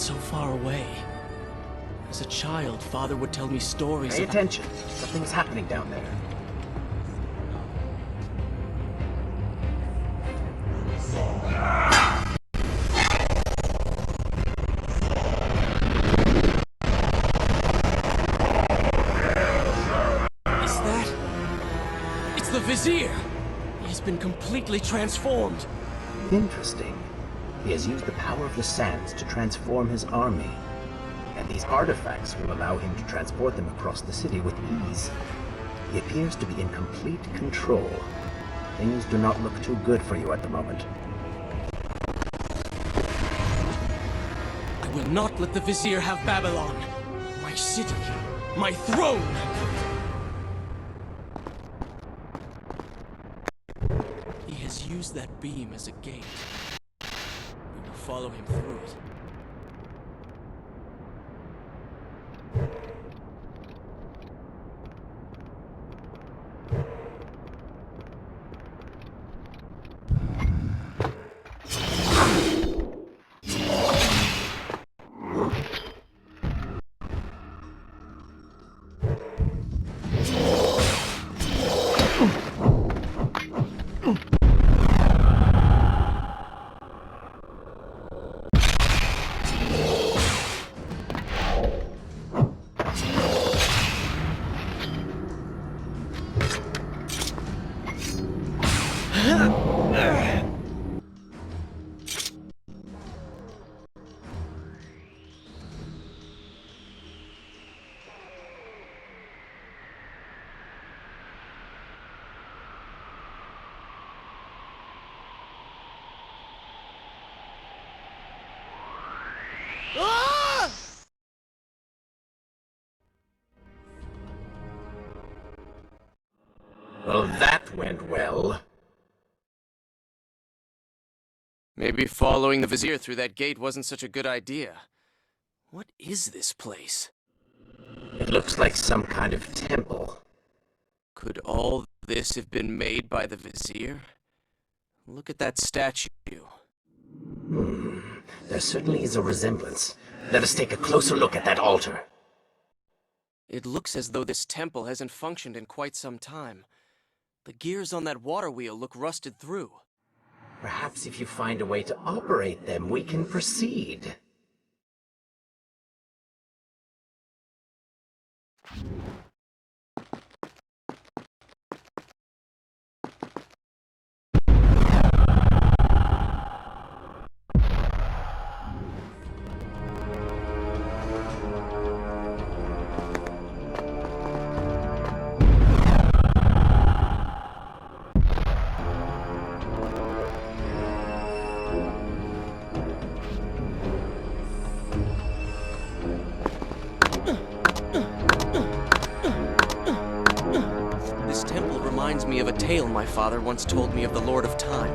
so far away. As a child, Father would tell me stories Pay about... attention. Something's happening down there. Is that... It's the Vizier! He's been completely transformed. Interesting. He has used the power of the sands to transform his army. And these artifacts will allow him to transport them across the city with ease. He appears to be in complete control. Things do not look too good for you at the moment. I will not let the Vizier have Babylon. My city. My throne! He has used that beam as a gate. We will follow him through it. Well, that went well. Maybe following the Vizier through that gate wasn't such a good idea. What is this place? It looks like some kind of temple. Could all this have been made by the Vizier? Look at that statue. There certainly is a resemblance. Let us take a closer look at that altar. It looks as though this temple hasn't functioned in quite some time. The gears on that water wheel look rusted through. Perhaps if you find a way to operate them, we can proceed. Reminds me of a tale my father once told me of the Lord of Time.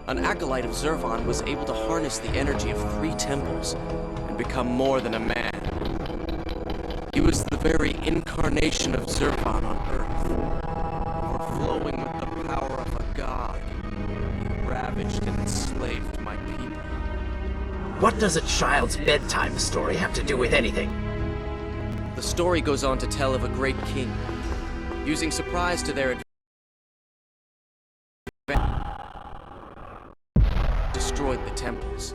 An acolyte of Zurvan was able to harness the energy of 3 temples and become more than a man. He was the very incarnation of Zurvan on Earth, overflowing with the power of a god. He ravaged and enslaved my people. What does a child's bedtime story have to do with anything? The story goes on to tell of a great king. Using surprise to their destroyed the temples.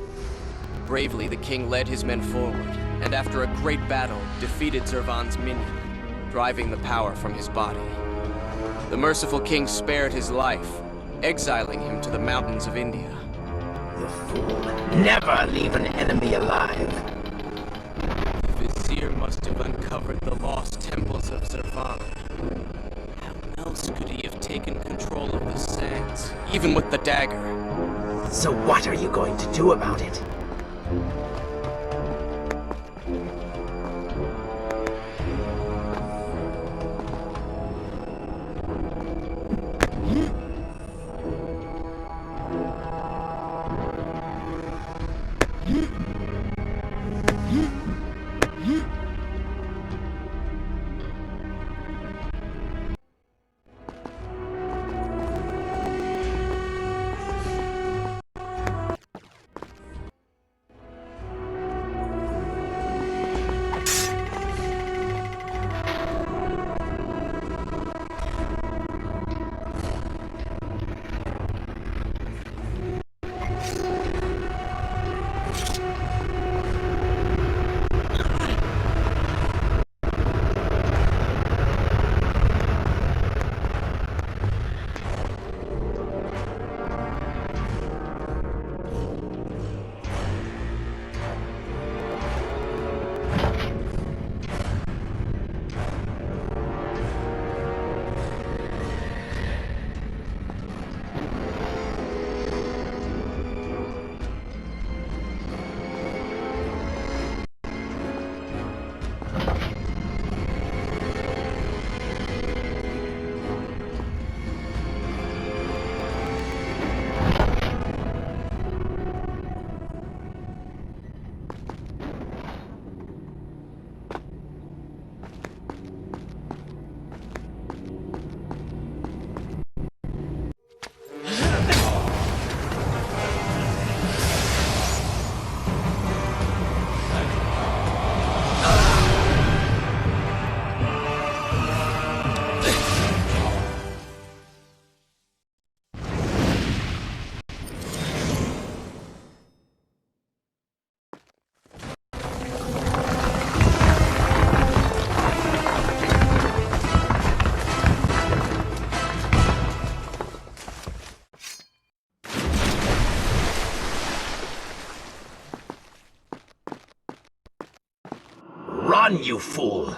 Bravely, the king led his men forward, and after a great battle, defeated Zurvan's minion, driving the power from his body. The merciful king spared his life, exiling him to the mountains of India. The fool. Never leave an enemy alive. The Vizier must have uncovered the lost temples of Zurvan. How else could he have taken control of the sands, even with the dagger? So what are you going to do about it? on, you fool!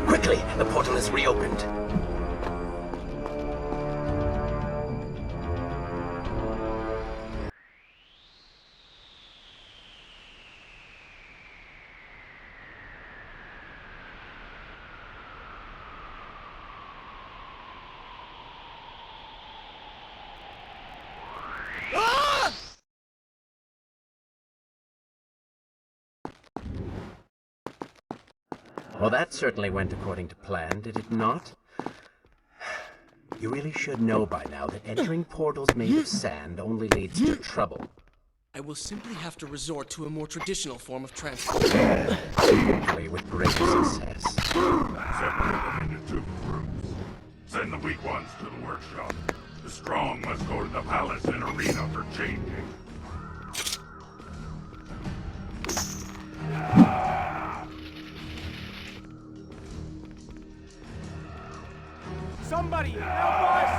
Quickly, the portal is reopened. Well, that certainly went according to plan, did it not? You really should know by now that entering portals made of sand only leads to trouble. I will simply have to resort to a more traditional form of transport. Hopefully with great success. Separate them into two groups. Send the weak ones to the workshop. The strong must go to the palace and arena for changing. Somebody help us!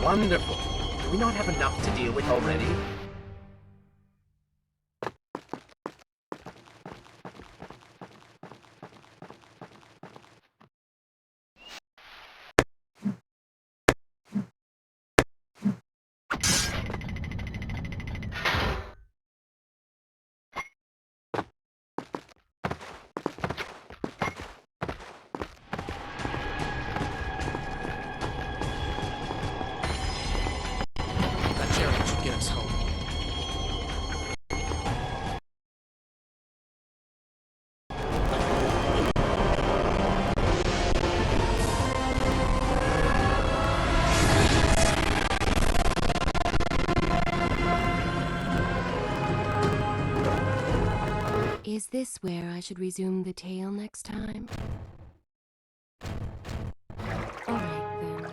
Wonderful. Do we not have enough to deal with already? That chariot should get us home. Is this where I should resume the tale next time? Alright then.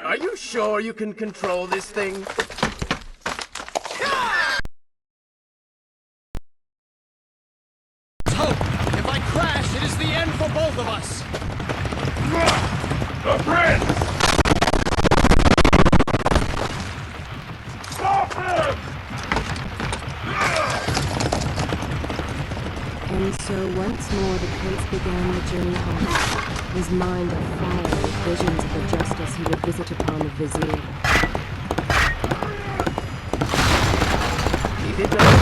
Are you sure you can control this thing? Hope! If I crash, it is the end for both of us! The prince! Stop him! And so once more the prince began the journey home, his mind afire with visions of the justice he would visit upon the vizier. Keep it going.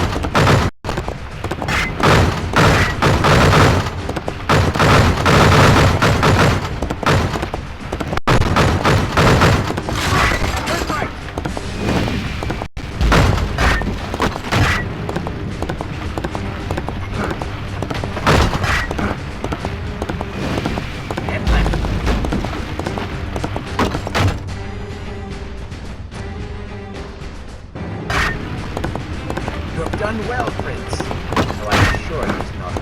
You have done well, Prince. Though I'm sure it was not.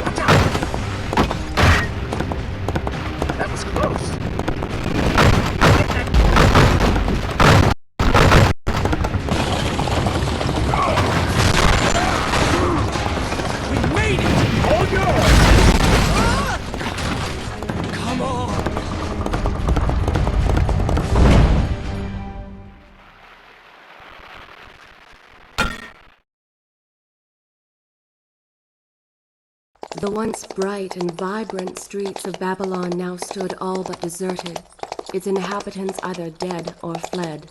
Watch out! That was close. Get that. We made it! All yours! Come on! The once bright and vibrant streets of Babylon now stood all but deserted, its inhabitants either dead or fled.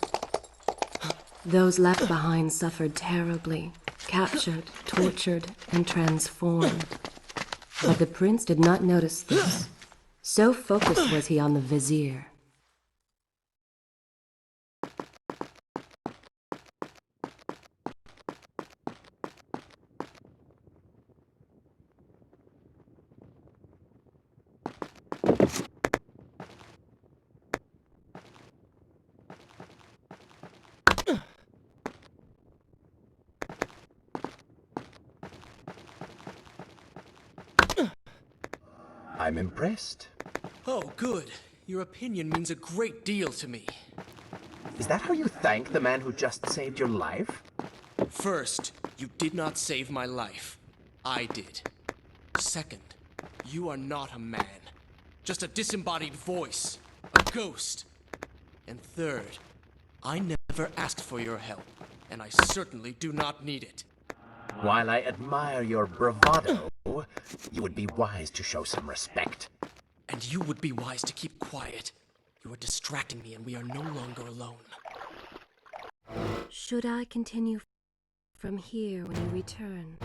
Those left behind suffered terribly, captured, tortured, and transformed. But the prince did not notice this. So focused was he on the vizier. I'm impressed. Oh, good. Your opinion means a great deal to me. Is that how you thank the man who just saved your life? First, you did not save my life. I did. Second, you are not a man. Just a disembodied voice. A ghost. And third, I never asked for your help, and I certainly do not need it. While I admire your bravado, you would be wise to show some respect. And you would be wise to keep quiet. You are distracting me and we are no longer alone. Should I continue from here when you return?